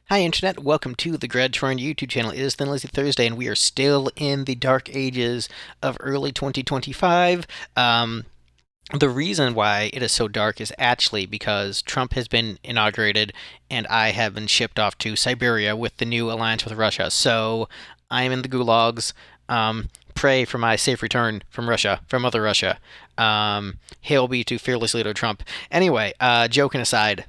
Hi, Internet. Welcome to the Troyan YouTube channel. It is Thin Lizzy Thursday, and we are still in the dark ages of early 2025. The reason why it is so dark is actually because Trump has been inaugurated, and I have been shipped off to Siberia with the new alliance with Russia. So I am in the gulags. Pray for my safe return from Russia, from Mother Russia. Hail be to fearless leader Trump. Anyway, joking aside,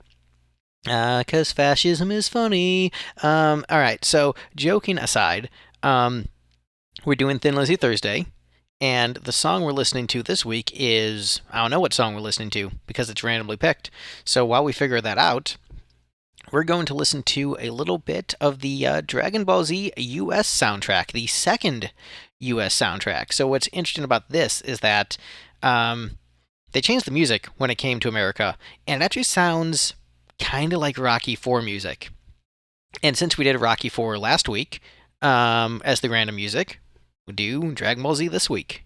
'cause fascism is funny. All right, so joking aside, we're doing Thin Lizzy Thursday, and the song we're listening to this week is I don't know what song we're listening to because it's randomly picked. So while we figure that out, we're going to listen to a little bit of the Dragon Ball Z US soundtrack, the second US soundtrack. So what's interesting about this is that they changed the music when it came to America, and it actually sounds kind of like Rocky 4 music. And since we did Rocky 4 last week as the random music, we'll do Dragon Ball Z this week.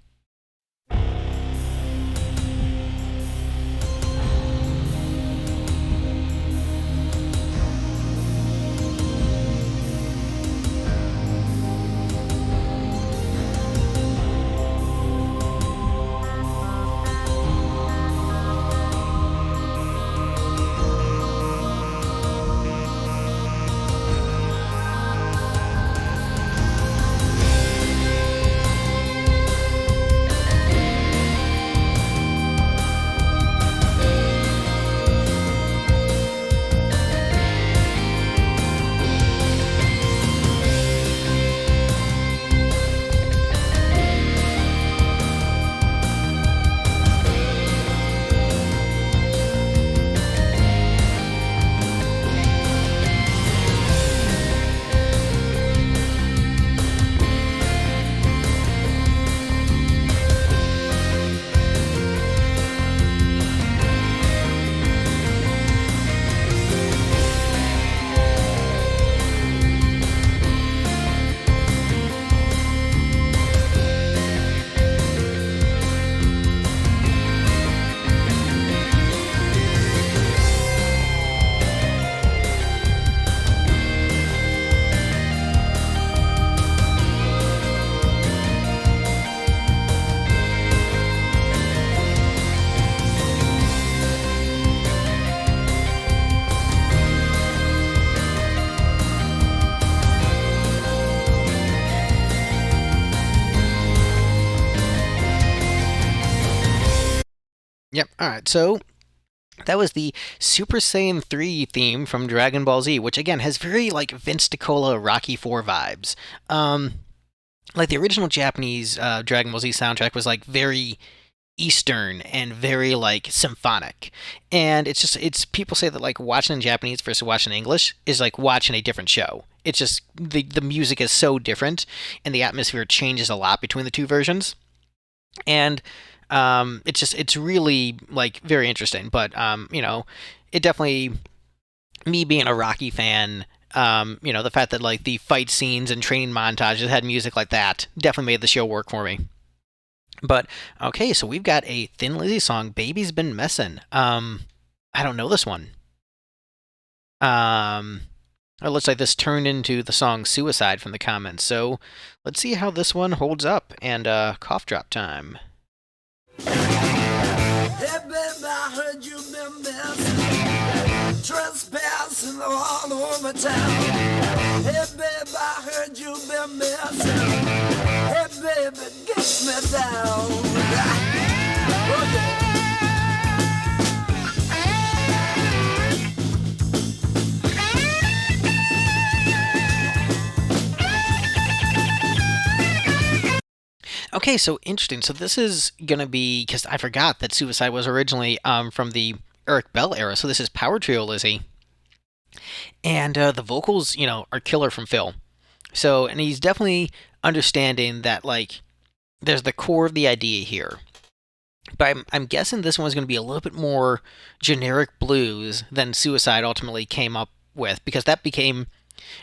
Yep, alright, so that was the Super Saiyan 3 theme from Dragon Ball Z, which again has very like Vince DiCola Rocky 4 vibes. Like the original Japanese Dragon Ball Z soundtrack was like very Eastern and very like symphonic. And it's people say that like watching in Japanese versus watching in English is like watching a different show. It's just the music is so different and the atmosphere changes a lot between the two versions. And it's really like very interesting. But it definitely me being a Rocky fan. The fact that like the fight scenes and training montages had music like that definitely made the show work for me. But okay, so we've got a Thin Lizzy song, "Baby's Been Messin'." I don't know this one. It looks like this turned into the song "Suicide" from the comments. So let's see how this one holds up. And cough drop time. Hey, baby, I heard you been missing, trespassing all over town. Hey, baby, I heard you been missing. Hey, baby, get me down. Oh, yeah. Okay, so interesting. So this is gonna be because I forgot that Suicide was originally from the Eric Bell era. So this is Power Trio Lizzy, and the vocals, are killer from Phil. So and he's definitely understanding that like there's the core of the idea here. But I'm guessing this one's going to be a little bit more generic blues than Suicide ultimately came up with because that became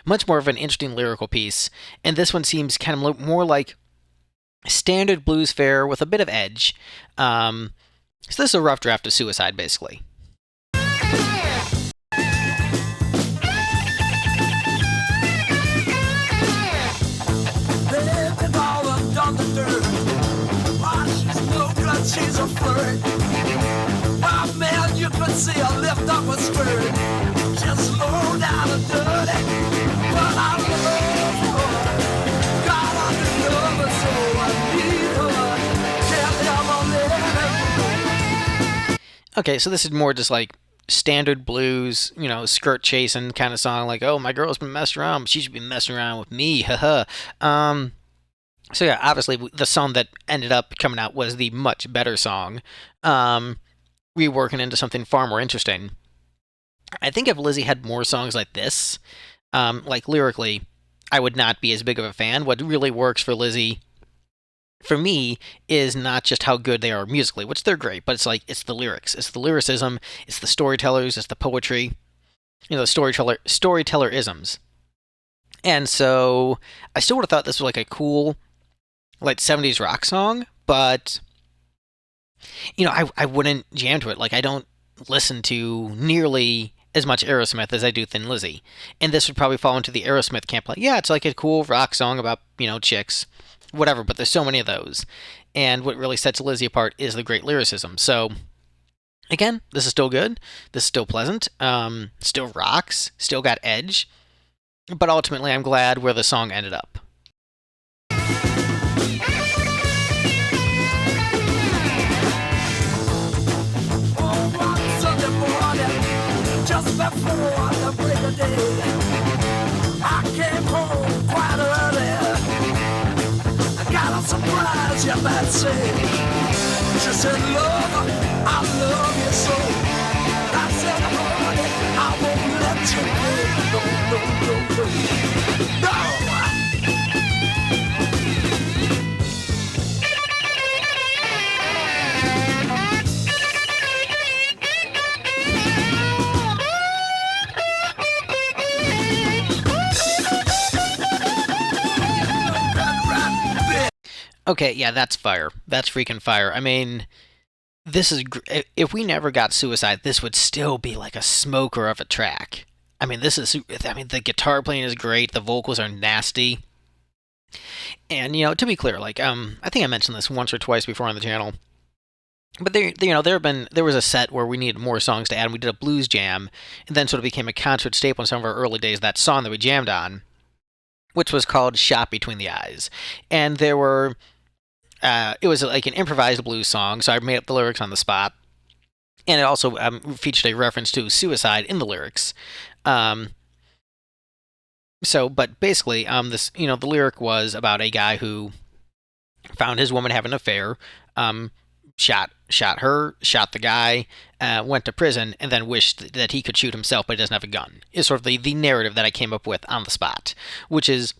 much more of an interesting lyrical piece. And this one seems kind of more like standard blues fare with a bit of edge. So this is a rough draft of Suicide, basically. flirt. Oh man, you could see her lift up her skirt. Just low down and dirty. But I love her. God, I just love her so I need her. Can't ever let her. Okay, so this is more just like standard blues, skirt chasing kind of song. Like, oh, my girl's been messing around, but she should be messing around with me, haha. So yeah, obviously the song that ended up coming out was the much better song, reworking into something far more interesting. I think if Lizzy had more songs like this, like lyrically, I would not be as big of a fan. What really works for Lizzy, for me, is not just how good they are musically, which they're great, but it's the lyrics, it's the lyricism, it's the storytellers, it's the poetry, storyteller isms. And so I still would have thought this was like a cool like 70s rock song, but I wouldn't jam to it. Like I don't listen to nearly as much Aerosmith as I do Thin Lizzy. And this would probably fall into the Aerosmith camp. Like, yeah, it's like a cool rock song about, chicks, whatever, but there's so many of those. And what really sets Lizzy apart is the great lyricism. So, again, this is still good. This is still pleasant. Still rocks. Still got edge. But ultimately, I'm glad where the song ended up. Just before the break of day, I came home quite early. I got a surprise, you might say. She said, love, I love you so. I said, honey, I won't let you go. No, no, no, no. No! Okay, yeah, that's fire. That's freaking fire. I mean, this is if we never got Suicide, this would still be like a smoker of a track. I mean, the guitar playing is great, the vocals are nasty. And to be clear, like I think I mentioned this once or twice before on the channel. But there was a set where we needed more songs to add, and we did a blues jam, and then sort of became a concert staple in some of our early days, that song that we jammed on, which was called Shot Between the Eyes. And there were it was like an improvised blues song, so I made up the lyrics on the spot. And it also featured a reference to suicide in the lyrics. But basically, the lyric was about a guy who found his woman having an affair, shot her, shot the guy, went to prison, and then wished that he could shoot himself, but he doesn't have a gun. Is sort of the narrative that I came up with on the spot, which is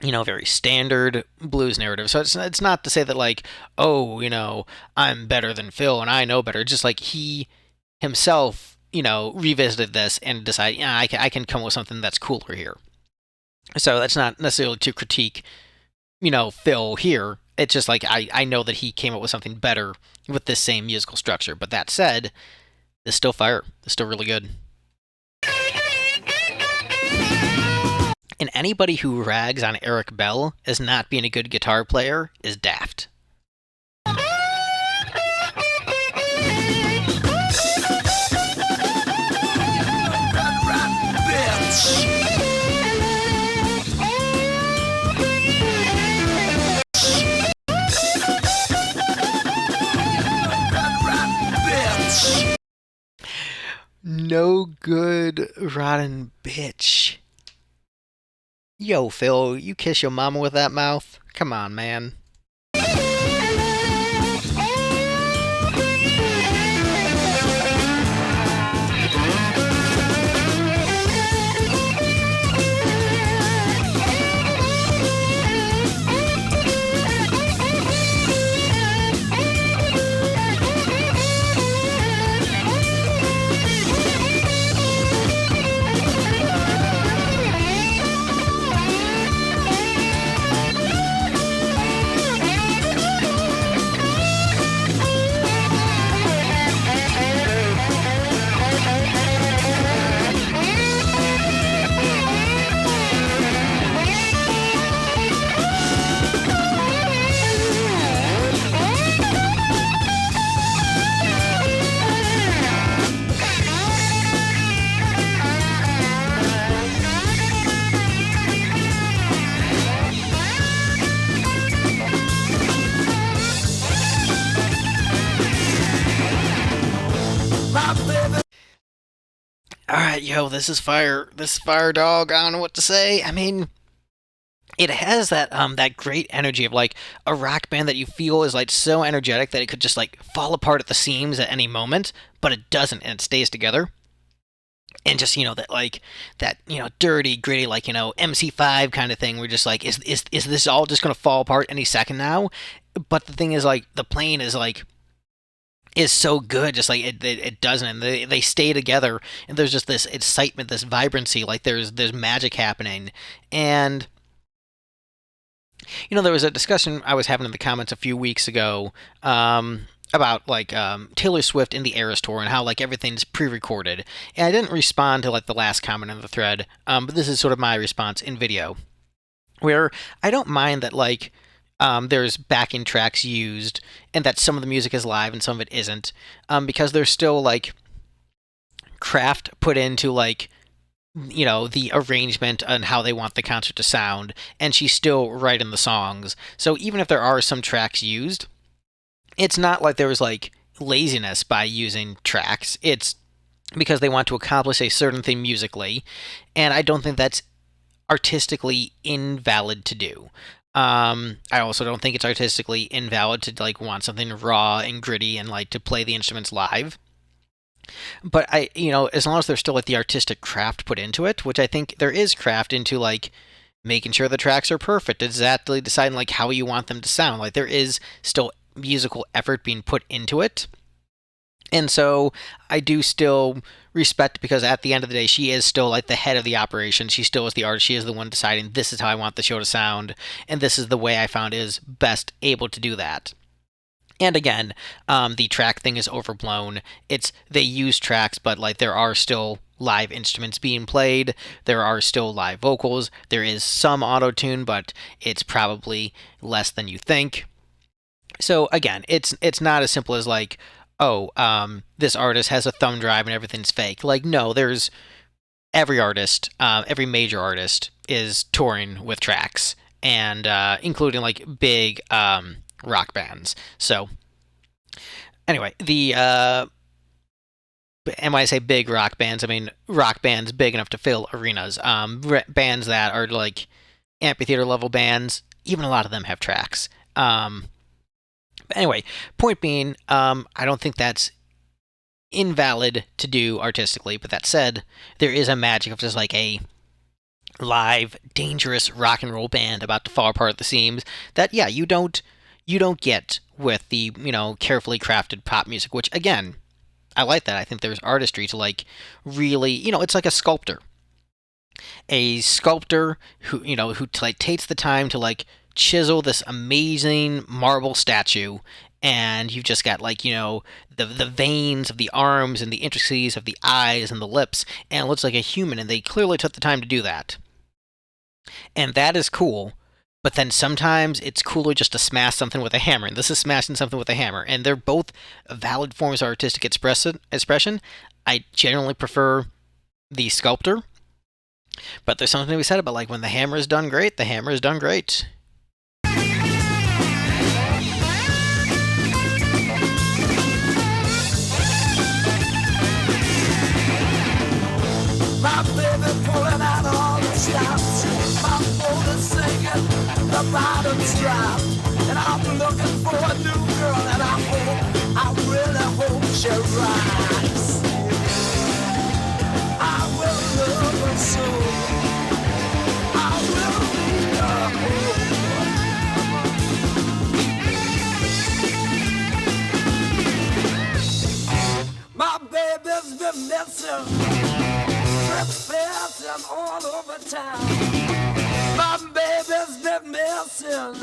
very standard blues narrative. So it's not to say that like, oh, I'm better than Phil and I know better. It's just like he himself, revisited this and decided, yeah, I can come up with something that's cooler here. So that's not necessarily to critique, Phil here. It's just like I know that he came up with something better with this same musical structure. But that said, it's still fire. It's still really good. And anybody who rags on Eric Bell as not being a good guitar player is daft. No good, rotten bitch. Yo, Phil, you kiss your mama with that mouth? Come on, man. yo, this is fire. This is fire, dog. I don't know what to say. I mean, it has that great energy of like a rock band that you feel is like so energetic that it could just like fall apart at the seams at any moment, but it doesn't, and it stays together. And just that like that dirty gritty like MC5 kind of thing. We're just like, is this all just gonna fall apart any second now? But the thing is, like, the playing is so good, just like it doesn't. And they stay together, and there's just this excitement, this vibrancy, like there's magic happening. And there was a discussion I was having in the comments a few weeks ago, about like Taylor Swift in the Eras tour and how like everything's pre-recorded. And I didn't respond to like the last comment in the thread, but this is sort of my response in video, where I don't mind that like there's backing tracks used and that some of the music is live and some of it isn't, because there's still like craft put into like the arrangement and how they want the concert to sound, and she's still writing the songs. So even if there are some tracks used, it's not like there was like laziness by using tracks. It's because they want to accomplish a certain thing musically, and I don't think that's artistically invalid to do. I also don't think it's artistically invalid to like want something raw and gritty and like to play the instruments live. But as long as there's still like the artistic craft put into it, which I think there is craft into like making sure the tracks are perfect, exactly deciding like how you want them to sound. Like there is still musical effort being put into it. And so I do still respect, because at the end of the day, she is still like the head of the operation. She still is the artist. She is the one deciding this is how I want the show to sound, and this is the way I found is best able to do that. And again, the track thing is overblown. They use tracks, but like there are still live instruments being played. There are still live vocals. There is some auto tune, but it's probably less than you think. So again, it's not as simple as like, oh, this artist has a thumb drive and everything's fake. Like, no, there's every artist, every major artist is touring with tracks, and including like big rock bands. So anyway, and when I say big rock bands, I mean rock bands big enough to fill arenas. Bands that are like amphitheater level bands, even a lot of them have tracks. But anyway, point being, I don't think that's invalid to do artistically. But that said, there is a magic of just like a live, dangerous rock and roll band about to fall apart at the seams that, yeah, you don't get with the carefully crafted pop music. Which again, I like that. I think there's artistry to like really, it's like a sculptor who like takes the time to like chisel this amazing marble statue, and you've just got like the veins of the arms and the intricacies of the eyes and the lips, and it looks like a human, and they clearly took the time to do that, and that is cool. But then sometimes it's cooler just to smash something with a hammer, and this is smashing something with a hammer, and they're both valid forms of artistic expression. I generally prefer the sculptor, but there's something to be said about like when the hammer is done great, the hammer is done great. My baby pulling out all the stops. My phone is singing, the bottom's dropped. And I'm looking for a new girl, and I really hope she rocks. I will love her soon. I will lead her home. My baby's been missing. Dancing all over town. My baby's been missing.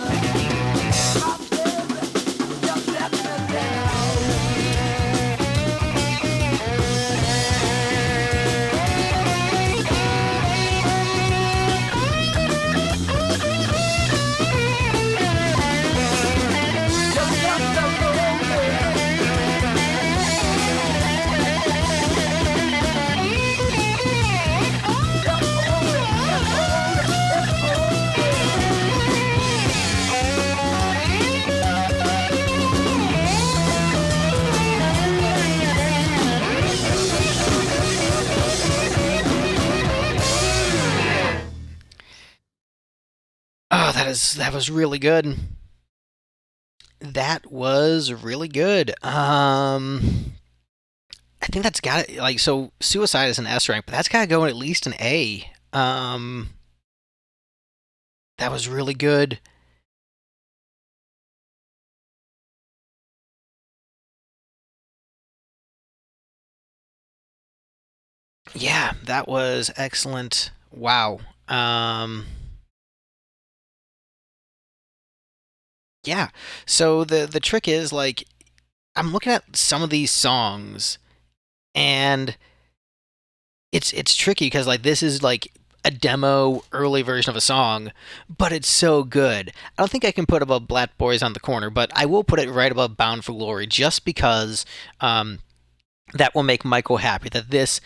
My baby just let me down. Just let me know. that was really good. That was really good. I think that's got to like so. Suicide is an S rank, but that's got to go in at least an A. That was really good. Yeah, that was excellent. Wow. Yeah. So the trick is like I'm looking at some of these songs and it's tricky because like this is like a demo early version of a song, but it's so good. I don't think I can put above Black Boys on the Corner, but I will put it right above Bound for Glory just because that will make Michael happy that this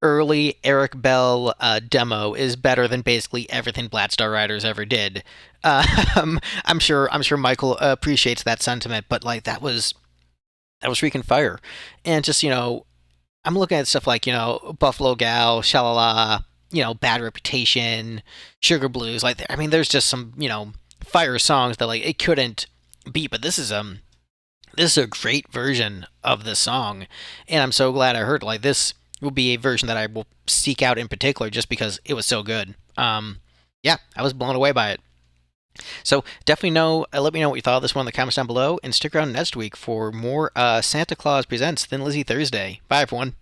early Eric Bell demo is better than basically everything Black Star Riders ever did. I'm sure Michael appreciates that sentiment, but like that was freaking fire, and just I'm looking at stuff like Buffalo Gal, Shalala, Bad Reputation, Sugar Blues. Like I mean, there's just some fire songs that like it couldn't beat, but this is a great version of the song, and I'm so glad I heard. Like this will be a version that I will seek out in particular, just because it was so good. Yeah, I was blown away by it. So definitely let me know what you thought of this one in the comments down below, and stick around next week for more Santa Claus Presents Thin Lizzy Thursday. Bye everyone.